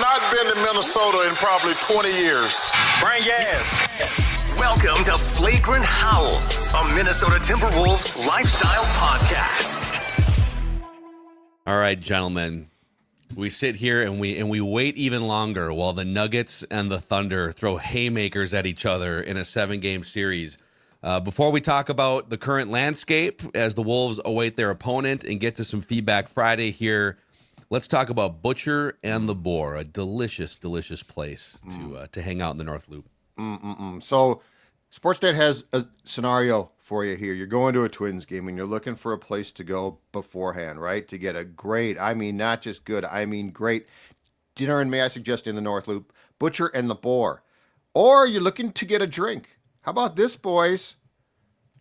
not been to Minnesota in probably 20 years. Bring gas. Welcome to Flagrant Howls, a Minnesota Timberwolves lifestyle podcast. All right, gentlemen. We sit here and we wait even longer while the Nuggets and the Thunder throw haymakers at each other in a 7-game series. Before we talk about the current landscape as the Wolves await their opponent and get to some feedback Friday here, let's talk about Butcher and the Boar, a delicious, delicious place to hang out in the North Loop. So Sportsnet has a scenario for you here. You're going to a Twins game and you're looking for a place to go beforehand, right? To get a great, I mean, not just good, I mean great dinner, and may I suggest in the North Loop, Butcher and the Boar. Or you're looking to get a drink. How about this, boys?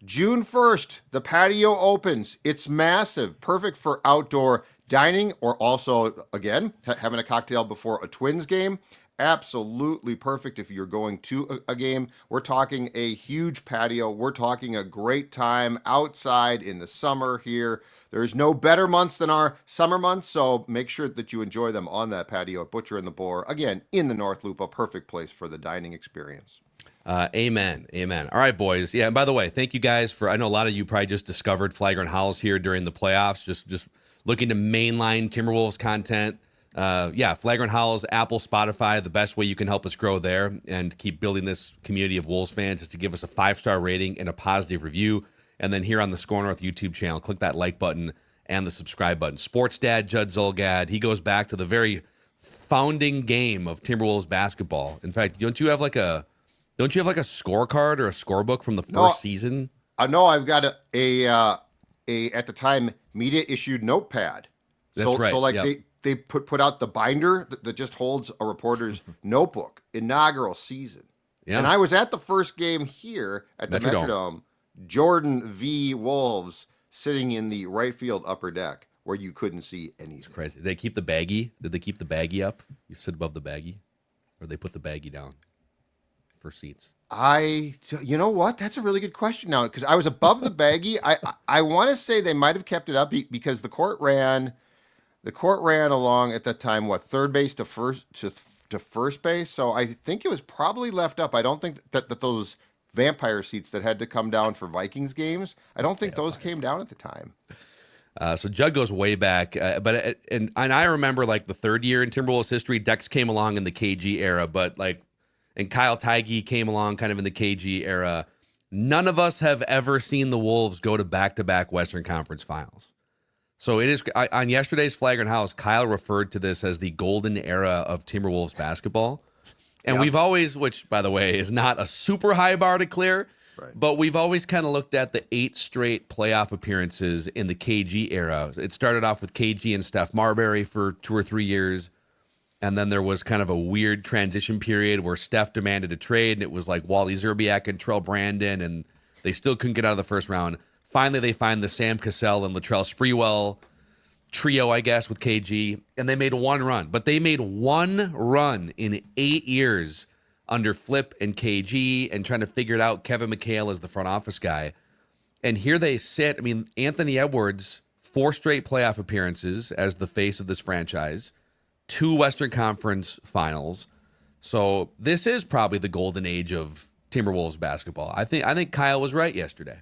June 1st, the patio opens. It's massive, perfect for outdoor dining or also, again, having a cocktail before a Twins game. Absolutely perfect if you're going to a game. We're talking a huge patio. We're talking a great time outside in the summer here. There's no better months than our summer months, so make sure that you enjoy them on that patio at Butcher and the Boar. Again, in the North Loop, a perfect place for the dining experience. Amen. All right, boys. Yeah, and by the way, thank you guys for, I know a lot of you probably just discovered Flagrant Howls here during the playoffs, just looking to mainline Timberwolves content. Flagrant Howls, Apple, Spotify, the best way you can help us grow there and keep building this community of Wolves fans is to give us a 5-star rating and a positive review. And then here on the Score North YouTube channel, click that like button and the subscribe button. Sports Dad Judd Zulgad, he goes back to the very founding game of Timberwolves basketball. In fact, don't you have like a scorecard or a scorebook from the first season? No, I've got a at the time media issued notepad. That's right. So they put out the binder that just holds a reporter's notebook, inaugural season. Yeah. And I was at the first game here at the Metrodome, Jordan v. Wolves, sitting in the right field upper deck where you couldn't see anything. It's crazy. Did they keep the baggie? Did they keep the baggie up? You sit above the baggie? Or they put the baggie down for seats? You know what? That's a really good question now, because I was above the baggie. I want to say they might have kept it up because the court ran along at that time, third base to first base. So I think it was probably left up. I don't think that those vampire seats that had to come down for Vikings games, I don't think those came down at the time. So Judd goes way back, and I remember like the third year in Timberwolves history, Dex came along in the KG era, and Kyle Tyge came along kind of in the KG era. None of us have ever seen the Wolves go to back-to-back Western Conference Finals. So it is on yesterday's Flagrant Howls, Kyle referred to this as the golden era of Timberwolves basketball. And we've always, which by the way is not a super high bar to clear, right, but we've always kind of looked at the 8 straight playoff appearances in the KG era. It started off with KG and Steph Marbury for 2 or 3 years. And then there was kind of a weird transition period where Steph demanded a trade, and it was like Wally Zerbiak and Terrell Brandon, and they still couldn't get out of the first round. Finally, they find the Sam Cassell and Latrell Sprewell trio, I guess, with KG, and they made one run. But they made one run in 8 years under Flip and KG and trying to figure it out. Kevin McHale is the front office guy. And here they sit. I mean, Anthony Edwards, 4 straight playoff appearances as the face of this franchise, 2 Western Conference Finals. So this is probably the golden age of Timberwolves basketball. I think Kyle was right yesterday.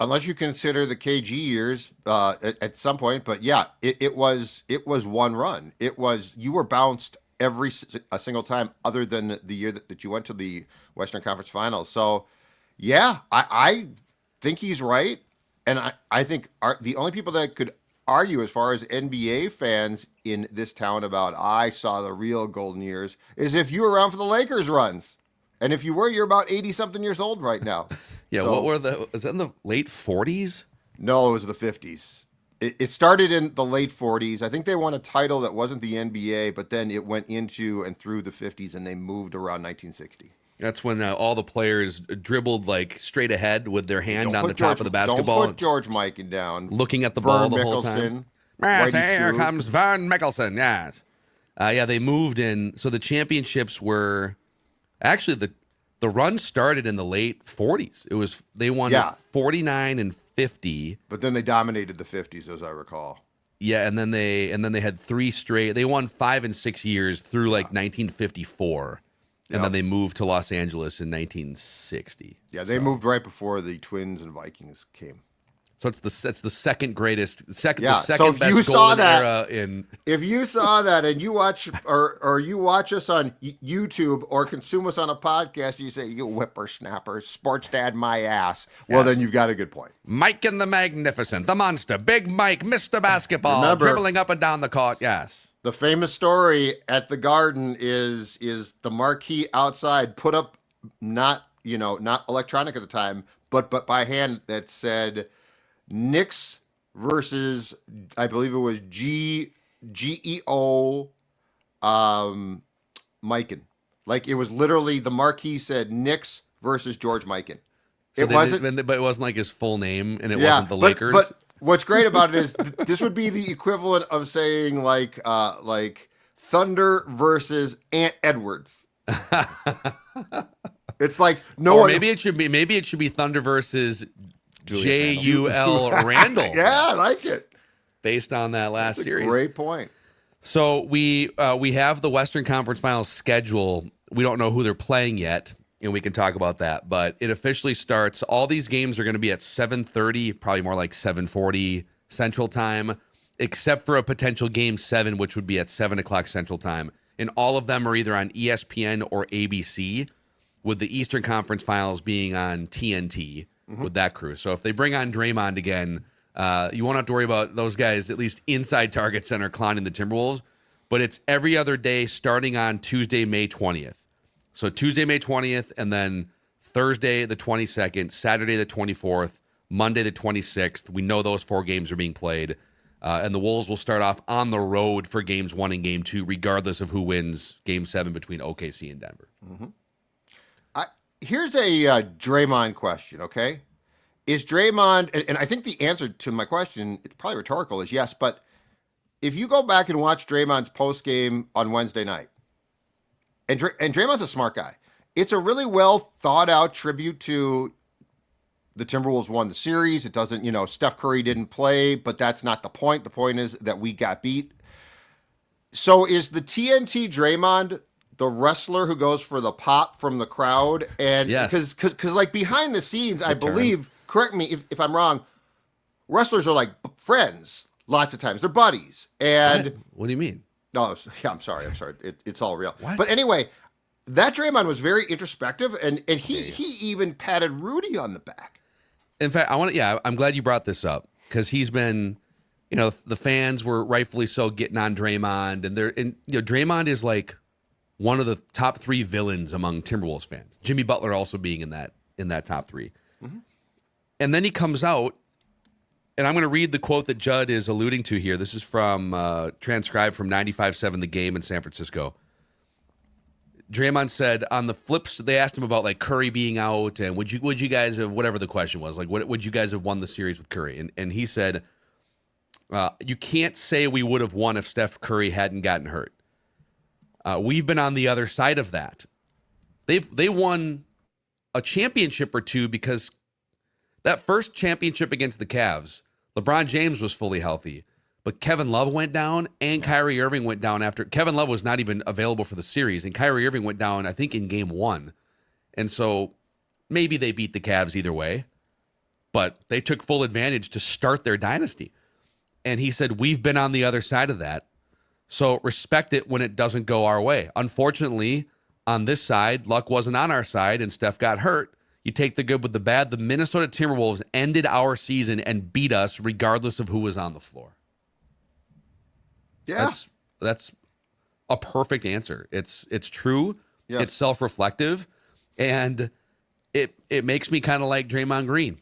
Unless you consider the KG years at some point, but yeah, it was one run. It was, you were bounced every a single time, other than the year that you went to the Western Conference Finals. So yeah, I think he's right, and I think the only people that could argue as far as NBA fans in this town about I saw the real golden years is if you were around for the Lakers runs. And if you were, you're about 80-something years old right now. Yeah, so, is that in the late 40s? No, it was the 50s. It started in the late 40s. I think they won a title that wasn't the NBA, but then it went into and through the 50s, and they moved around 1960. That's when all the players dribbled like straight ahead with their hand on the top of the basketball. Don't put George Mikan down. Looking at the ball the whole time. Yes, here comes Vern Mickelson, yes. They moved in. So the championships were... Actually, the run started in the late 40s. They won 49 and 50. But then they dominated the 50s, as I recall. Yeah, and then they had 3 straight. They won 5 and 6 years through like 1954, and then they moved to Los Angeles in 1960. Yeah, they moved right before the Twins and Vikings came. So it's the second greatest, the second So if you best saw golden that, era in. if you saw that and you watch or you watch us on YouTube or consume us on a podcast, you say, "You whippersnapper, sports dad, my ass." Well, then you've got a good point. Mike and the Magnificent, the monster, Big Mike, Mr. Basketball, Remember, dribbling up and down the court. Yes. The famous story at the Garden is the marquee outside put up, not electronic at the time, but by hand, that said Knicks versus, I believe it was GEO Mikan. Like, it was literally, the marquee said Knicks versus George Mikan. But it wasn't like his full name, and it wasn't the Lakers. But what's great about it is this would be the equivalent of saying like Thunder versus Ant Edwards. It's like maybe it should be Thunder versus Julius Randle. Yeah, I like it. Based on that last series. Great point. So we have the Western Conference Finals schedule. We don't know who they're playing yet, and we can talk about that. But it officially starts. All these games are going to be at 7:30, probably more like 7:40 Central Time, except for a potential Game 7, which would be at 7 o'clock Central Time. And all of them are either on ESPN or ABC, with the Eastern Conference Finals being on TNT with that crew. So if they bring on Draymond again, you won't have to worry about those guys, at least inside Target Center, clowning the Timberwolves. But it's every other day starting on Tuesday, May 20th. So Tuesday, May 20th, and then Thursday, the 22nd, Saturday, the 24th, Monday, the 26th. We know those 4 games are being played. And the Wolves will start off on the road for Games 1 and Game 2, regardless of who wins Game 7 between OKC and Denver. Mm-hmm. Here's a Draymond question, okay? Is Draymond, and I think the answer to my question, it's probably rhetorical, is yes, but if you go back and watch Draymond's postgame on Wednesday night, and Draymond's a smart guy, it's a really well thought out tribute to the Timberwolves won the series. It doesn't, Steph Curry didn't play, but that's not the point. The point is that we got beat. So is the TNT Draymond the wrestler who goes for the pop from the crowd? And yes, because like behind the scenes, I believe, correct me if I'm wrong, wrestlers are like friends lots of times. They're buddies. And what do you mean? No, yeah, I'm sorry. It's all real. What? But anyway, that Draymond was very introspective, and he even patted Rudy on the back. In fact, I'm glad you brought this up, because he's been, the fans were rightfully so getting on Draymond, and Draymond is like one of the top 3 villains among Timberwolves fans. Jimmy Butler also being in that top 3. Mm-hmm. And then he comes out, and I'm going to read the quote that Judd is alluding to here. This is from transcribed from 95.7 The Game in San Francisco. Draymond said on the flips, they asked him about like Curry being out, and would you guys have, whatever the question was, like would you guys have won the series with Curry? And he said, you can't say we would have won if Steph Curry hadn't gotten hurt. We've been on the other side of that. They won a championship or two, because that first championship against the Cavs, LeBron James was fully healthy, but Kevin Love went down and Kyrie Irving went down after. Kevin Love was not even available for the series, and Kyrie Irving went down, I think, in Game 1. And so maybe they beat the Cavs either way, but they took full advantage to start their dynasty. And he said, we've been on the other side of that, so respect it when it doesn't go our way. Unfortunately, on this side, luck wasn't on our side, and Steph got hurt. You take the good with the bad. The Minnesota Timberwolves ended our season and beat us regardless of who was on the floor. Yeah. That's a perfect answer. It's true. Yes. It's self-reflective, and it makes me kind of like Draymond Green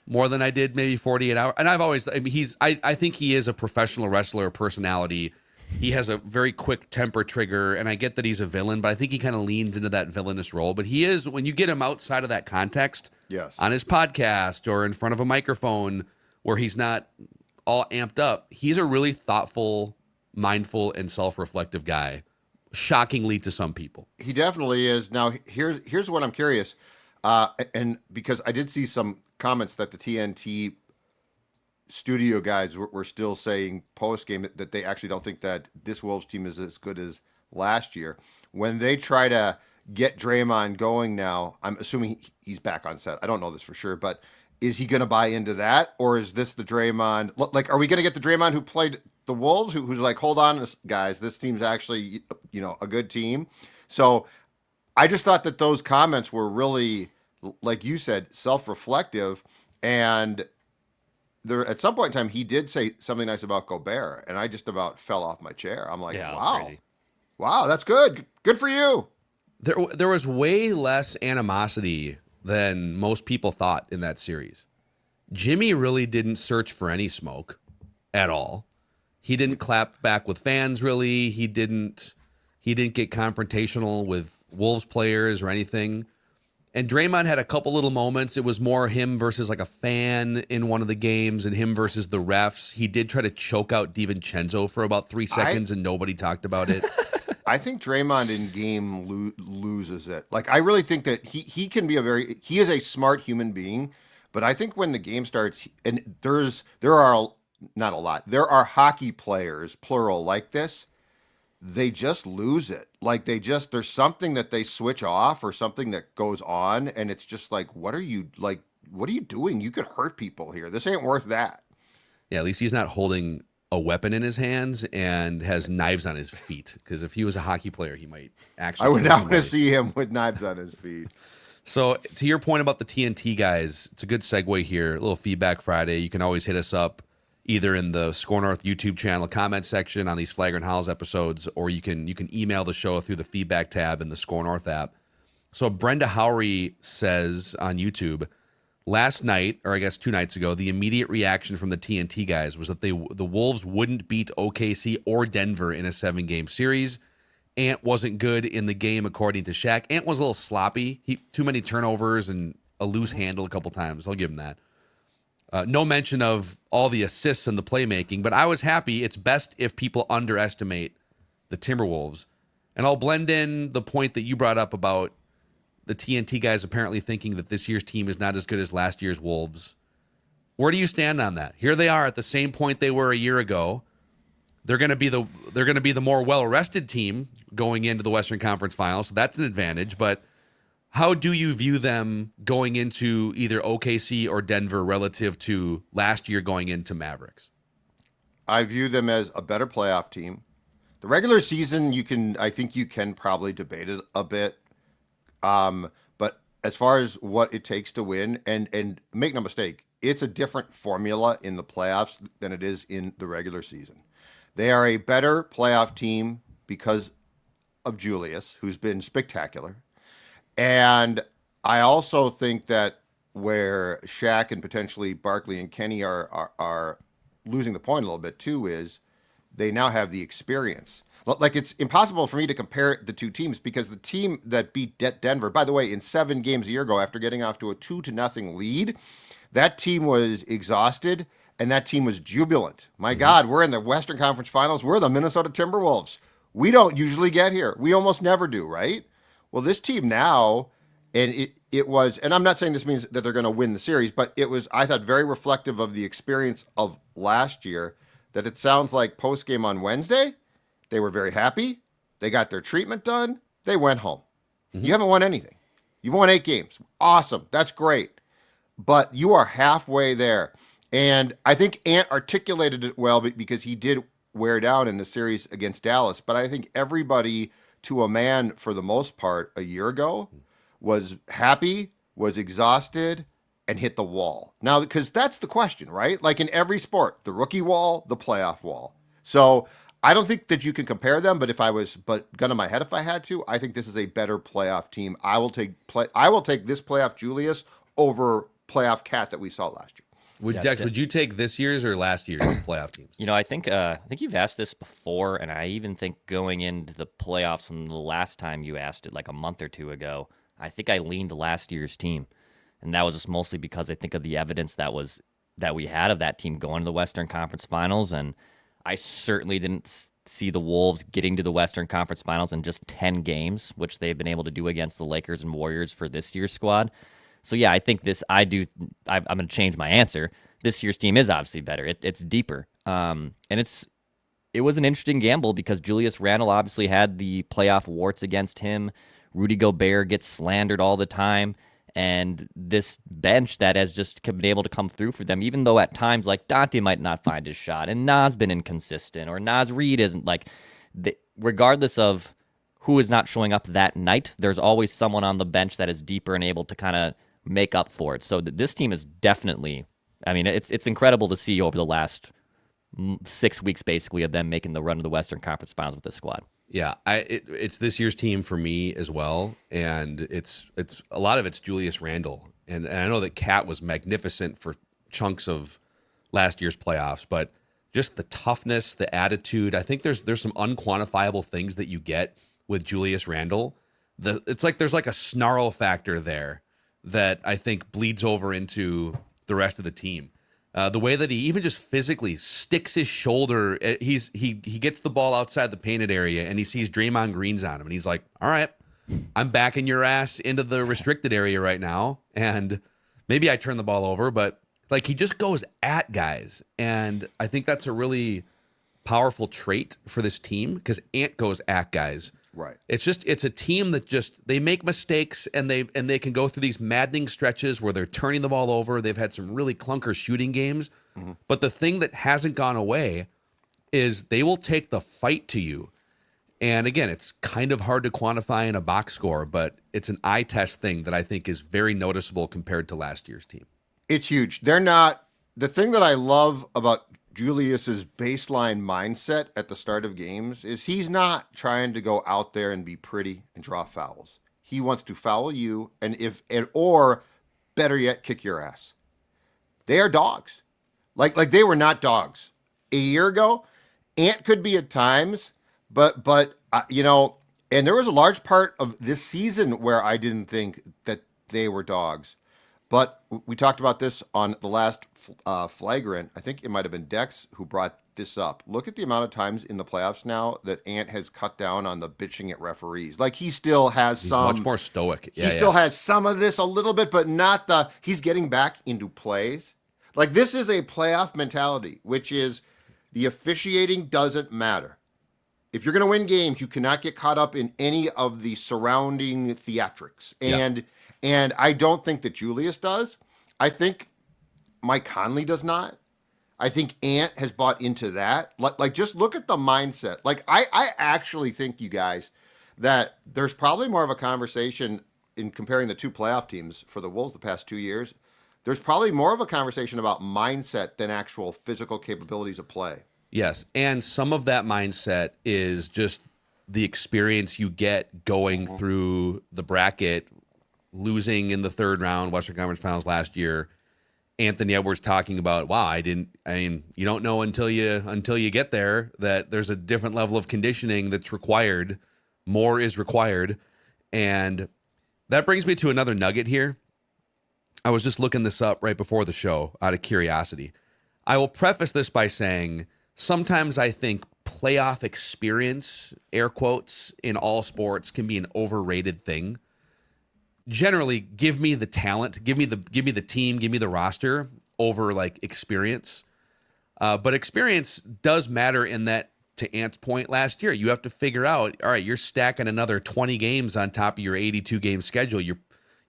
more than I did maybe 48 hours. And I think he is a professional wrestler personality. He has a very quick temper trigger, and I get that he's a villain, but I think he kind of leans into that villainous role. But he is, when you get him outside of that context, yes, on his podcast or in front of a microphone where he's not all amped up, he's a really thoughtful, mindful, and self-reflective guy, shockingly to some people. He definitely is. Now, here's what I'm curious, and because I did see some comments that the TNT studio guys were still saying post game that they actually don't think that this Wolves team is as good as last year. When they try to get Draymond going now, I'm assuming he's back on set. I don't know this for sure, but is he going to buy into that, or is this the Draymond? Like, are we going to get the Draymond who played the Wolves, who's like, hold on, guys, this team's actually, a good team. So I just thought that those comments were really, like you said, self-reflective. And there, at some point in time, he did say something nice about Gobert, and I just about fell off my chair. I'm like, Yeah, wow, crazy. wow, that's good. Good for you. There was way less animosity than most people thought in that series. Jimmy really didn't search for any smoke at all. He didn't clap back with fans, really. He didn't get confrontational with Wolves players or anything. And Draymond had a couple little moments. It was more him versus like a fan in one of the games and him versus the refs. He did try to choke out DiVincenzo for about 3 seconds and nobody talked about it. I think Draymond in game loses it. Like, I really think that he can be he is a smart human being, but I think when the game starts, and there are not a lot, there are hockey players, plural, like this, they just lose it. Like, there's something that they switch off or something that goes on, and it's just like, what are you doing? You could hurt people here. This ain't worth that. Yeah, at least he's not holding a weapon in his hands and has knives on his feet. Because if he was a hockey player, he might actually. I would not want to see him with knives on his feet. So to your point about the TNT guys, it's a good segue here. A little feedback Friday. You can always hit us up either in the Score North YouTube channel comment section on these Flagrant Howls episodes, or you can email the show through the feedback tab in the Score North app. So Brenda Howery says on YouTube, last night, or I guess 2 nights ago, the immediate reaction from the TNT guys was that the Wolves wouldn't beat OKC or Denver in a 7-game series. Ant wasn't good in the game, according to Shaq. Ant was a little sloppy. Too many turnovers and a loose handle a couple times. I'll give him that. No mention of all the assists and the playmaking, but I was happy. It's best if people underestimate the Timberwolves. And I'll blend in the point that you brought up about the TNT guys apparently thinking that this year's team is not as good as last year's Wolves. Where do you stand on that? Here they are at the same point they were a year ago. They're going to be the more well-rested team going into the Western Conference Finals, so that's an advantage. But how do you view them going into either OKC or Denver relative to last year going into Mavericks? I view them as a better playoff team. The regular season, I think you can probably debate it a bit. But as far as what it takes to win, and make no mistake, it's a different formula in the playoffs than it is in the regular season. They are a better playoff team because of Julius, who's been spectacular. And I also think that where Shaq and potentially Barkley and Kenny are losing the point a little bit too is they now have the experience. Like, it's impossible for me to compare the two teams because the team that beat Denver, by the way, in 7 games a year ago after getting off to a 2-0 lead, that team was exhausted and that team was jubilant. My God, we're in the Western Conference Finals. We're the Minnesota Timberwolves. We don't usually get here. We almost never do, right? Well, this team now, and it was, and I'm not saying this means that they're going to win the series, but it was, I thought, very reflective of the experience of last year, that it sounds like post-game on Wednesday, they were very happy. They got their treatment done. They went home. You haven't won anything. You've won 8 games. Awesome. That's great. But you are halfway there. And I think Ant articulated it well because he did wear down in the series against Dallas. But I think everybody, to a man for the most part, a year ago, was happy, was exhausted, and hit the wall. Now, because that's the question, right? Like in every sport, the rookie wall, the playoff wall. So I don't think that you can compare them, but gun to my head if I had to, I think this is a better playoff team. I will take this playoff Julius over playoff Cat that we saw last year. Would you take this year's or last year's playoff teams? I think you've asked this before, and I even think going into the playoffs from the last time you asked it, like a month or 2 ago, I think I leaned last year's team, and that was just mostly because I think of the evidence that we had of that team going to the Western Conference Finals, and I certainly didn't see the Wolves getting to the Western Conference Finals in just 10 games, which they've been able to do against the Lakers and Warriors for this year's squad. So yeah, I think I'm going to change my answer. This year's team is obviously better. It's deeper. And it was an interesting gamble because Julius Randle obviously had the playoff warts against him. Rudy Gobert gets slandered all the time. And this bench that has just been able to come through for them, even though at times like Dante might not find his shot and Nas been inconsistent or Nas Reed isn't regardless of who is not showing up that night, there's always someone on the bench that is deeper and able to kind of make up for it. So this team is definitely, I mean, it's incredible to see over the last 6 weeks basically of them making the run to the Western Conference Finals with this squad. Yeah, it's this year's team for me as well, and it's a lot of it's Julius Randle, and I know that Cat was magnificent for chunks of last year's playoffs, but just the toughness, the attitude. I think there's some unquantifiable things that you get with Julius Randle. It's like there's like a snarl factor there that I think bleeds over into the rest of the team. The way that he even just physically sticks his shoulder, he gets the ball outside the painted area and he sees Draymond Green's on him and he's like, all right, I'm backing your ass into the restricted area right now. And maybe I turn the ball over, but like he just goes at guys. And I think that's a really powerful trait for this team because Ant goes at guys. Right. It's a team that they make mistakes and they can go through these maddening stretches where they're turning the ball over. They've had some really clunker shooting games. Mm-hmm. But the thing that hasn't gone away is they will take the fight to you. And again, it's kind of hard to quantify in a box score, but it's an eye test thing that I think is very noticeable compared to last year's team. It's huge. They're not the thing that I love about Julius's baseline mindset at the start of games is he's not trying to go out there and be pretty and draw fouls. He wants to foul you or better yet, kick your ass. They are dogs. Like they were not dogs a year ago. Ant could be at times, but and there was a large part of this season where I didn't think that they were dogs. But we talked about this on the last Flagrant. I think it might have been Dex who brought this up. Look at the amount of times in the playoffs now that Ant has cut down on the bitching at referees. Like he still has He's much more stoic. He still has some of this a little bit, but not he's getting back into plays. Like this is a playoff mentality, which is the officiating doesn't matter. If you're going to win games, you cannot get caught up in any of the surrounding theatrics. And I don't think that Julius does. I think Mike Conley does not. I think Ant has bought into that. Like just look at the mindset. Like I actually think, you guys, that there's probably more of a conversation in comparing the two playoff teams for the Wolves the past 2 years. There's probably more of a conversation about mindset than actual physical capabilities of play. Yes, and some of that mindset is just the experience you get going through the bracket, losing in the third round, Western Conference Finals last year. Anthony Edwards talking about, wow, you don't know until you get there that there's a different level of conditioning that's required. More is required. And that brings me to another nugget here. I was just looking this up right before the show out of curiosity. I will preface this by saying sometimes I think playoff experience, air quotes, in all sports can be an overrated thing. Generally, give me the talent, give me the team, give me the roster over like experience. But experience does matter in that, to Ant's point last year, you have to figure out, all right, you're stacking another 20 games on top of your 82 game schedule.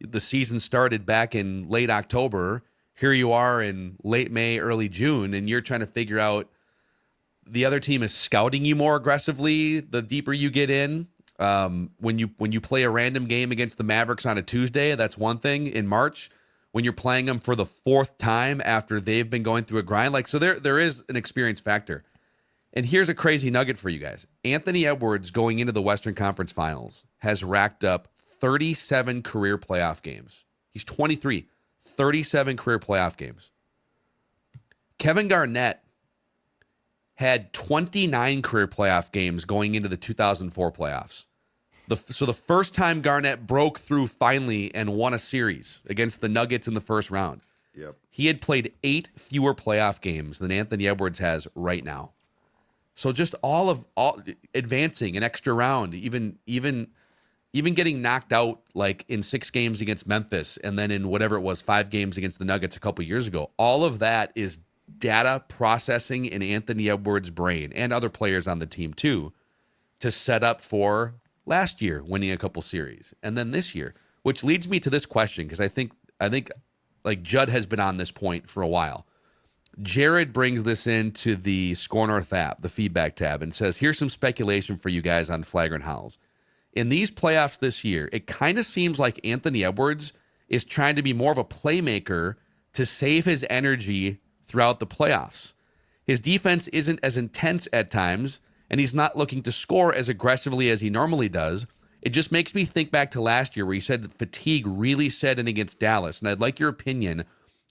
The season started back in late October. Here you are in late May, early June, and you're trying to figure out the other team is scouting you more aggressively the deeper you get in. When you play a random game against the Mavericks on a Tuesday, that's one thing. In March, when you're playing them for the fourth time after they've been going through a grind, so there is an experience factor. And here's a crazy nugget for you guys. Anthony Edwards going into the Western Conference Finals has racked up 37 career playoff games. He's 23, 37 career playoff games. Kevin Garnett had 29 career playoff games going into the 2004 playoffs. So the first time Garnett broke through finally and won a series against the Nuggets in the first round. Yep. He had played 8 fewer playoff games than Anthony Edwards has right now. So just all advancing an extra round, even even getting knocked out like in 6 games against Memphis and then in whatever it was, 5 games against the Nuggets a couple years ago, all of that is data processing in Anthony Edwards' brain and other players on the team too to set up for last year winning a couple series and then this year, which leads me to this question because I think like Judd has been on this point for a while. Jared brings this into the Score North app, the feedback tab, and says, here's some speculation for you guys on Flagrant Howls. In these playoffs this year, it kind of seems like Anthony Edwards is trying to be more of a playmaker to save his energy throughout the playoffs. His defense isn't as intense at times, and he's not looking to score as aggressively as he normally does. It just makes me think back to last year where you said that fatigue really set in against Dallas, and I'd like your opinion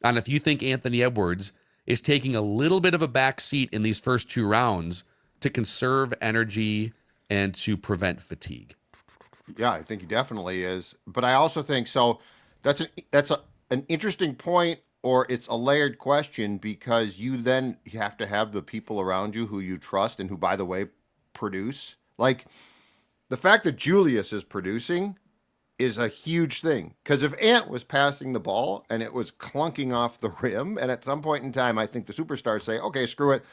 on if you think Anthony Edwards is taking a little bit of a back seat in these first 2 rounds to conserve energy and to prevent fatigue. Yeah, I think he definitely is. But I also think so. That's an interesting point, or it's a layered question because you then have to have the people around you who you trust and who, by the way, produce. Like the fact that Julius is producing is a huge thing because if Ant was passing the ball and it was clunking off the rim, and at some point in time, I think the superstars say, "Okay, screw it,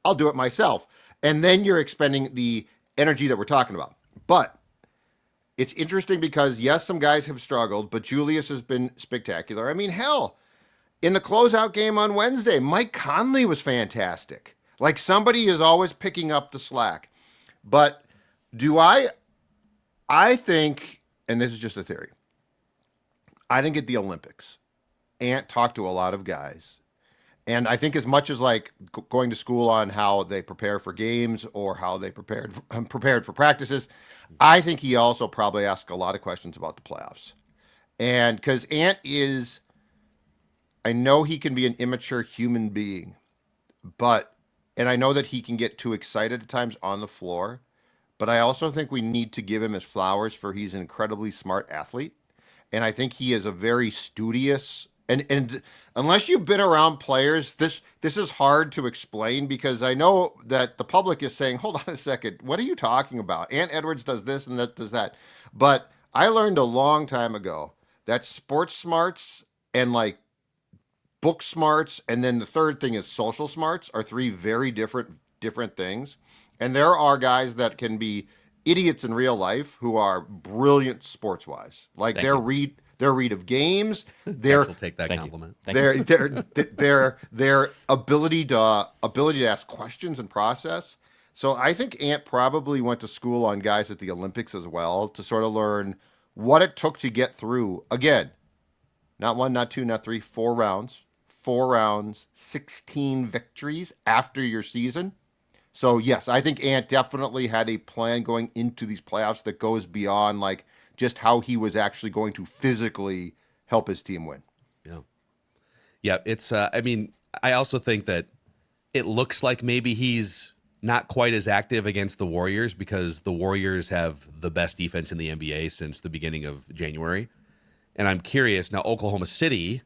I'll do it myself," and then you're expending the energy that we're talking about. But it's interesting because, yes, some guys have struggled, but Julius has been spectacular. I mean, hell, in the closeout game on Wednesday, Mike Conley was fantastic. Like somebody is always picking up the slack. But I think, and this is just a theory, I think at the Olympics, Ant talked to a lot of guys. And I think as much as like going to school on how they prepare for games or how they prepared for practices, I think he also probably asked a lot of questions about the playoffs. And because Ant is, I know he can be an immature human being, and I know that he can get too excited at times on the floor, but I also think we need to give him his flowers for he's an incredibly smart athlete. And I think he is a very studious, and unless you've been around players, this is hard to explain because I know that the public is saying, hold on a second, what are you talking about? Ant Edwards does this and that does that. But I learned a long time ago that sports smarts and like book smarts, and then the third thing is social smarts are 3 very different things. And there are guys that can be idiots in real life who are brilliant sports wise. Like their read of games, their Will take that compliment. their ability to ask questions and process. So I think Ant probably went to school on guys at the Olympics as well to sort of learn what it took to get through. Again, not 1, not 2, not 3, 4 rounds. 4 rounds, 16 victories after your season. So, yes, I think Ant definitely had a plan going into these playoffs that goes beyond like just how he was actually going to physically help his team win. Yeah. Yeah, it's I mean, I also think that it looks like maybe he's not quite as active against the Warriors because the Warriors have the best defense in the NBA since the beginning of January. And I'm curious, now Oklahoma City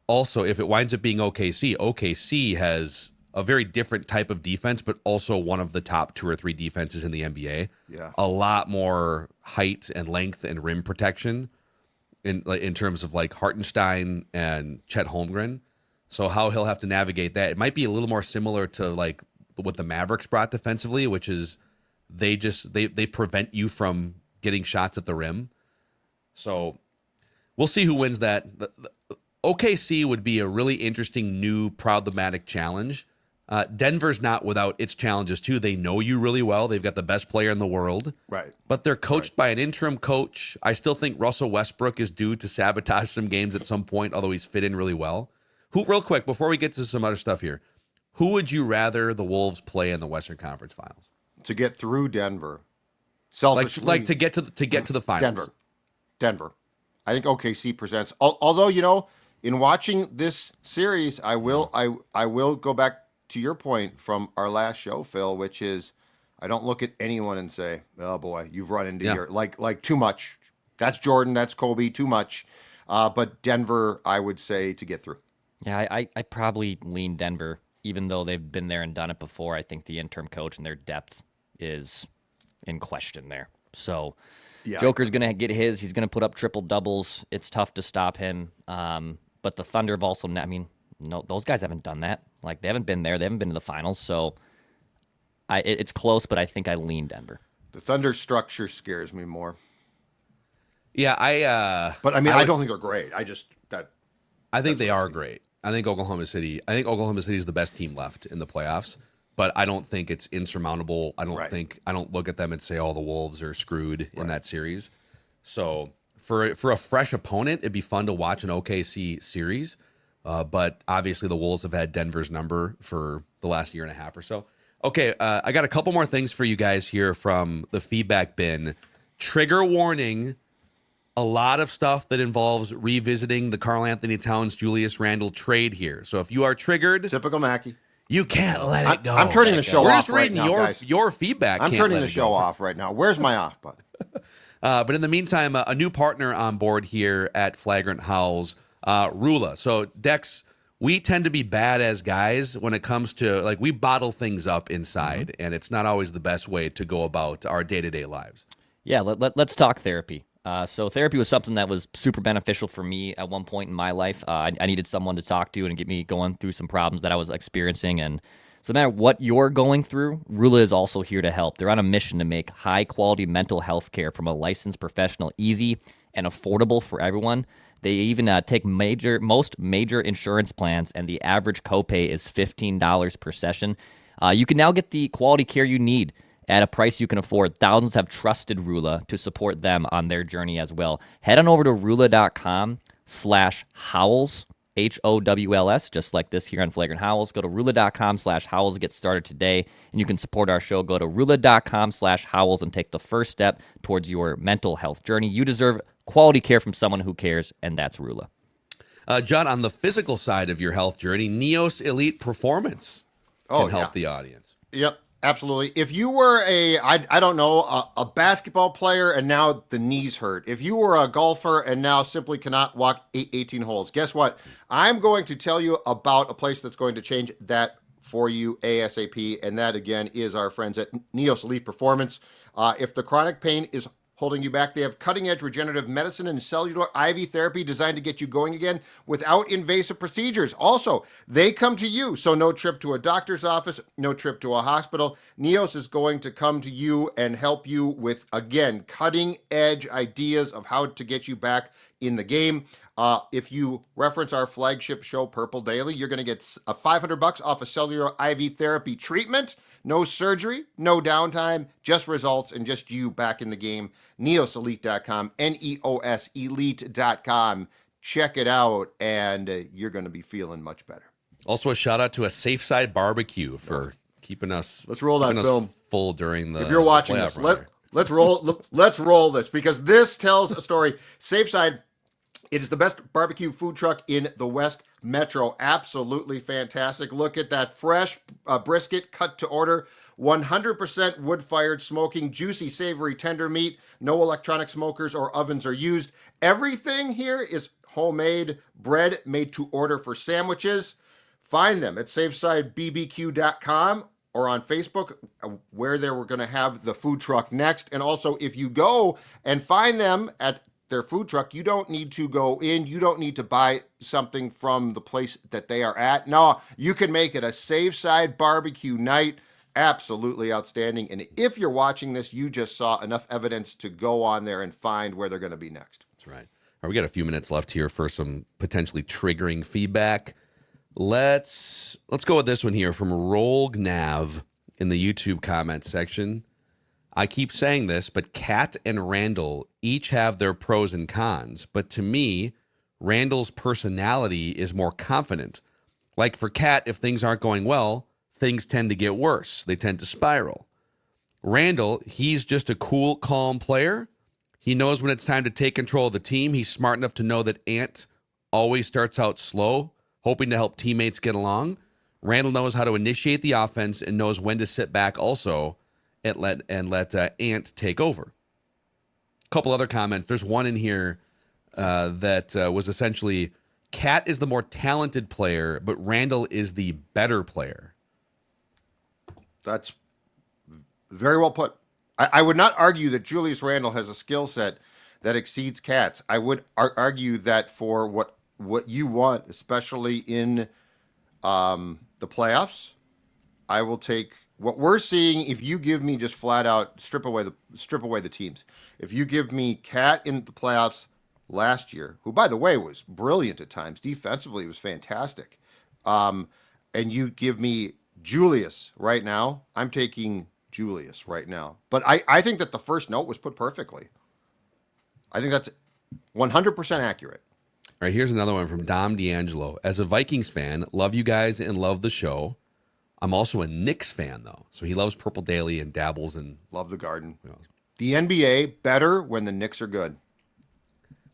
also, if it winds up being OKC has a very different type of defense, but also one of the top 2 or 3 defenses in the NBA. Yeah. A lot more height and length and rim protection in terms of like Hartenstein and Chet Holmgren. So how he'll have to navigate that. It might be a little more similar to like what the Mavericks brought defensively, which is they prevent you from getting shots at the rim. So we'll see who wins that. OKC would be a really interesting new problematic challenge. Denver's not without its challenges too. They know you really well. They've got the best player in the world. Right. But they're coached by an interim coach. I still think Russell Westbrook is due to sabotage some games at some point, although he's fit in really well. Real quick, before we get to some other stuff here, who would you rather the Wolves play in the Western Conference Finals? To get through Denver. Selfishly, Like to get to the finals. Denver. I think OKC presents. Although, you know, in watching this series, I will go back to your point from our last show, Phil, which is I don't look at anyone and say, "Oh boy, you've run into your like too much." That's Jordan, that's Kobe, too much. But Denver, I would say to get through. Yeah, I probably lean Denver, even though they've been there and done it before. I think the interim coach and their depth is in question there. So Yeah. Joker's going to get his. He's going to put up triple doubles. It's tough to stop him. But the Thunder have also, no, those guys haven't done that. Like, they haven't been there. They haven't been to the finals. So it's close, but I think I lean Denver. The Thunder structure scares me more. Yeah, But I don't think they're great. I think they are great. I think Oklahoma City is the best team left in the playoffs, but I don't think it's insurmountable. I don't look at them and say, "Oh, the Wolves are screwed in that series." So for a fresh opponent, it'd be fun to watch an OKC series. But obviously the Wolves have had Denver's number for the last year and a half or so. Okay, I got a couple more things for you guys here from the feedback bin. Trigger warning. A lot of stuff that involves revisiting the Karl Anthony Towns Julius Randle trade here. So if you are triggered, typical Mackey, you can't let it go. I'm turning the show We're off just reading right now, guys. your feedback. I'm turning the show off right now. Where's my off button? But in the meantime, a new partner on board here at Flagrant Howls, Rula. So Dex, we tend to be bad as guys when it comes to, like, we bottle things up inside, and it's not always the best way to go about our day-to-day lives. Yeah, let's talk therapy. So therapy was something that was super beneficial for me at one point in my life. I needed someone to talk to and get me going through some problems that I was experiencing. And so no matter what you're going through, Rula is also here to help. They're on a mission to make high-quality mental health care from a licensed professional easy and affordable for everyone. They even take most major insurance plans, and the average copay is $15 per session. You can now get the quality care you need at a price you can afford. Thousands have trusted Rula to support them on their journey as well. Head on over to Rula.com/howls, HOWLS, just like this here on Flagrant Howls. Go to Rula.com/howls to get started today, and you can support our show. Go to Rula.com/howls and take the first step towards your mental health journey. You deserve quality care from someone who cares, and that's Rula. Judd, on the physical side of your health journey, Neos Elite Performance can help the audience. Yep. Absolutely. If you were a basketball player and now the knees hurt, if you were a golfer and now simply cannot walk 18 holes, guess what? I'm going to tell you about a place that's going to change that for you ASAP, and that, again, is our friends at Neos Elite Performance. If the chronic pain is holding you back, they have cutting-edge regenerative medicine and cellular IV therapy designed to get you going again without invasive procedures. Also, they come to you, so no trip to a doctor's office, no trip to a hospital. Neos is going to come to you and help you with, again, cutting-edge ideas of how to get you back in the game. If you reference our flagship show, Purple Daily, you're going to get $500 off a cellular IV therapy treatment. No surgery, no downtime, just results, and just you back in the game. NeosElite.com, NEOS Elite.com. Check it out, and you're going to be feeling much better. Also, a shout out to a Safeside BBQ for keeping us. Let's roll that film full during the. If you're watching this, let's roll this, because this tells a story. Safeside. It is the best barbecue food truck in the West Metro. Absolutely fantastic. Look at that fresh brisket cut to order. 100% wood-fired smoking, juicy, savory, tender meat. No electronic smokers or ovens are used. Everything here is homemade, bread made to order for sandwiches. Find them at SafesideBBQ.com or on Facebook, where they were going to have the food truck next. And also, if you go and find them at their food truck, you don't need to go in. You don't need to buy something from the place that they are at. No, you can make it a Safeside barbecue night. Absolutely outstanding. And if you're watching this, you just saw enough evidence to go on there and find where they're going to be next. That's right. All right, we got a few minutes left here for some potentially triggering feedback. Let's go with this one here from Rogue Nav in the YouTube comment section. I keep saying this, but Cat and Randle each have their pros and cons. But to me, Randle's personality is more confident. Like for Cat, if things aren't going well, things tend to get worse. They tend to spiral. Randle, he's just a cool, calm player. He knows when it's time to take control of the team. He's smart enough to know that Ant always starts out slow, hoping to help teammates get along. Randle knows how to initiate the offense and knows when to sit back also and let Ant take over. A couple other comments. There's one in here that was essentially, Cat is the more talented player, but Randle is the better player. That's very well put. I would not argue that Julius Randle has a skill set that exceeds Cat's. I would argue that for what you want, especially in the playoffs, I will take what we're seeing. If you give me just flat out strip away the teams. If you give me Cat in the playoffs last year, who by the way was brilliant at times defensively, was fantastic, and you give me Julius right now, I'm taking Julius right now. But I think that the first note was put perfectly. I think that's 100% accurate. All right, here's another one from Dom D'Angelo. As a Vikings fan, love you guys and love the show. I'm also a Knicks fan, though. So he loves Purple Daily and dabbles in... Love the Garden. The NBA, better when the Knicks are good.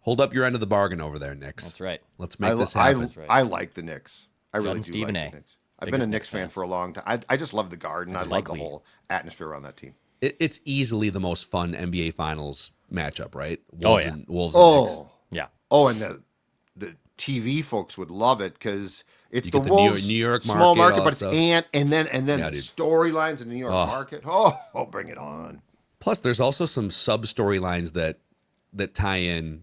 Hold up your end of the bargain over there, Knicks. That's right. Let's make this happen. I like the Knicks. I Judd really and do Stephen like A. the Knicks. I've Biggest been a Knicks Knicks fan fans. for a long time. I just love the Garden. It's I love like the league. whole atmosphere around that team. It's easily the most fun NBA Finals matchup, right? Oh, yeah. Wolves and Knicks. Yeah. Oh, and the TV folks would love it because it's You the get the Wolves New York small market, market, all but that it's stuff. and then Yeah, dude. storylines in the New York market. Oh, bring it on. Plus, there's also some sub storylines that tie in,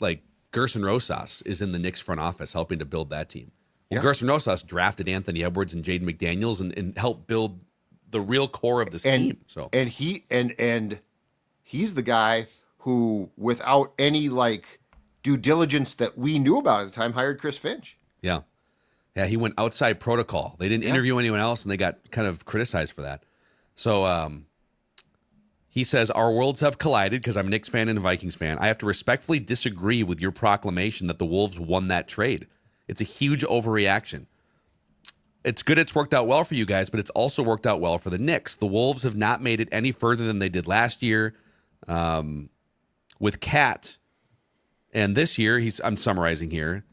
like Gerson Rosas is in the Knicks front office helping to build that team. Well, Yeah. Gerson Rosas drafted Anthony Edwards and Jaden McDaniels and helped build the real core of this team. So and he's the guy who, without any like due diligence that we knew about at the time, hired Chris Finch. yeah, he went outside protocol. They didn't interview anyone else, and they got kind of criticized for that. So he says, our worlds have collided because I'm a Knicks fan and a Vikings fan. I have to respectfully disagree with your proclamation that the Wolves won that trade. It's a huge overreaction. It's good it's worked out well for you guys, but it's also worked out well for the Knicks. The Wolves have not made it any further than they did last year with Cat. And this year, I'm summarizing here,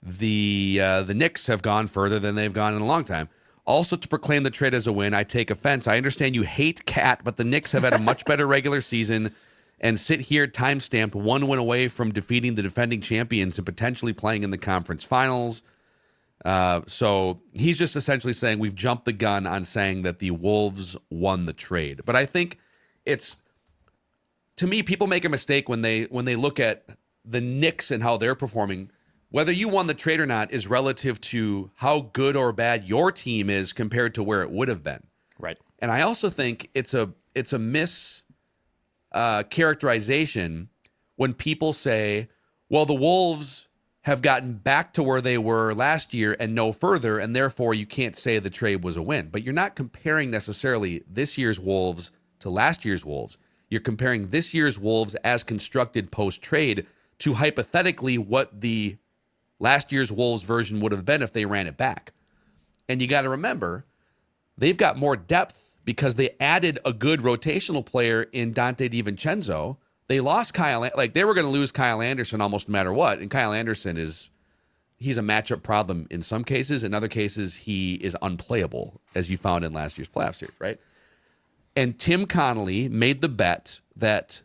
the Knicks have gone further than they've gone in a long time. Also, to proclaim the trade as a win, I take offense. I understand you hate Cat, but the Knicks have had a much better regular season and sit here time-stamped 1 win away from defeating the defending champions and potentially playing in the conference finals. So he's just essentially saying we've jumped the gun on saying that the Wolves won the trade. But I think it's, to me, people make a mistake when they look at the Knicks and how they're performing. Whether you won the trade or not is relative to how good or bad your team is compared to where it would have been. Right. And I also think it's a characterization when people say, well, the Wolves have gotten back to where they were last year and no further, and therefore you can't say the trade was a win. But you're not comparing necessarily this year's Wolves to last year's Wolves. You're comparing this year's Wolves as constructed post-trade to hypothetically what the last year's Wolves version would have been if they ran it back. And you got to remember, they've got more depth because they added a good rotational player in Dante DiVincenzo. They lost Kyle, like they were going to lose Kyle Anderson almost no matter what. And Kyle Anderson he's a matchup problem in some cases. In other cases, he is unplayable, as you found in last year's playoff series, right? And Tim Connolly made the bet that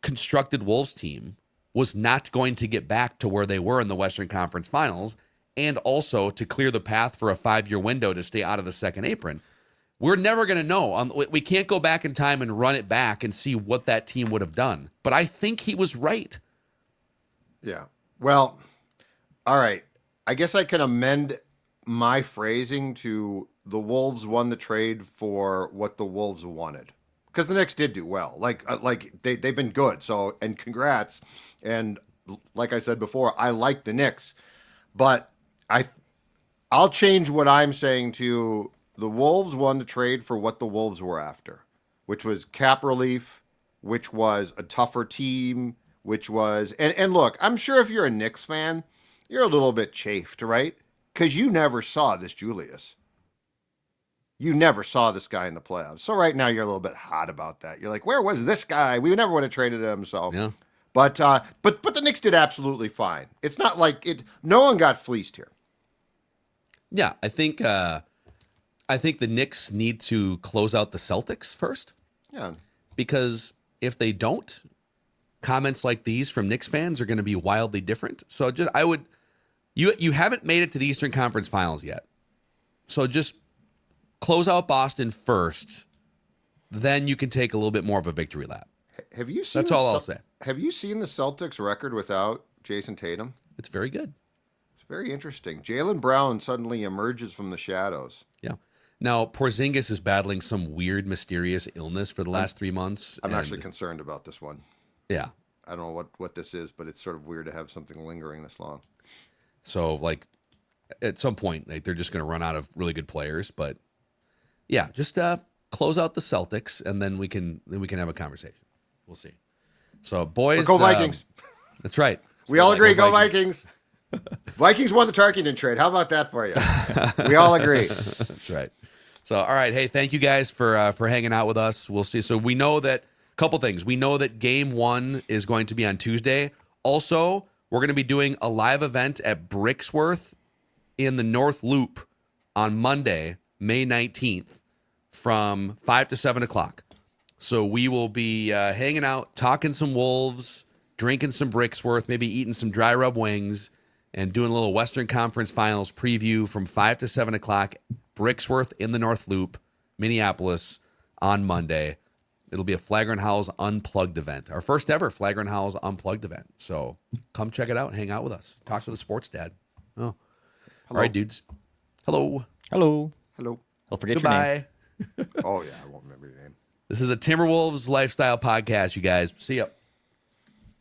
constructed Wolves team was not going to get back to where they were in the Western Conference Finals, and also to clear the path for a 5-year window to stay out of the second apron. We're never going to know. We can't go back in time and run it back and see what that team would have done. But I think he was right. Yeah. Well, all right. I guess I can amend my phrasing to the Wolves won the trade for what the Wolves wanted. Because the Knicks did do well. Like they've been good. So, and congrats. And like I said before, I like the Knicks. But I'll change what I'm saying to the Wolves won the trade for what the Wolves were after, which was cap relief, which was a tougher team, which was, and look, I'm sure if you're a Knicks fan, you're a little bit chafed, right? Because you never saw this Julius. You never saw this guy in the playoffs. So right now you're a little bit hot about that. You're like, where was this guy? We never would have traded him. So, Yeah. But the Knicks did absolutely fine. It's not like no one got fleeced here. Yeah, I think the Knicks need to close out the Celtics first. Yeah. Because if they don't, comments like these from Knicks fans are going to be wildly different. So you haven't made it to the Eastern Conference Finals yet. So just close out Boston first, then you can take a little bit more of a victory lap. Have you seen? That's all I'll say. Have you seen the Celtics record without Jason Tatum? It's very good. It's very interesting. Jaylen Brown suddenly emerges from the shadows. Yeah. Now, Porzingis is battling some weird, mysterious illness for the last 3 months. I'm actually concerned about this one. Yeah. I don't know what this is, but it's sort of weird to have something lingering this long. So, like, at some point, like, they're just going to run out of really good players. But, yeah, just close out the Celtics, and then we can have a conversation. We'll see. So, boys. Or go Vikings. That's right. We all agree. Go Vikings. Vikings won the Tarkington trade. How about that for you? We all agree. That's right. So, all right. Hey, thank you guys for hanging out with us. We'll see. So we know that a couple things. We know that game 1 is going to be on Tuesday. Also, we're going to be doing a live event at Brixworth in the North Loop on Monday, May 19th from 5 to 7 o'clock. So we will be hanging out, talking some Wolves, drinking some Brixworth, maybe eating some dry rub wings, and doing a little Western Conference Finals preview from 5 to 7 o'clock. Brixworth in the North Loop, Minneapolis, on Monday. It'll be a Flagrant Howls Unplugged event. Our first ever Flagrant Howls Unplugged event. So come check it out and hang out with us. Talk to the sports dad. Oh. Hello. All right, dudes. Hello. Hello. Hello. Don't forget your name. Goodbye. Oh, yeah. I won't remember your name. This is a Timberwolves lifestyle podcast, you guys. See ya.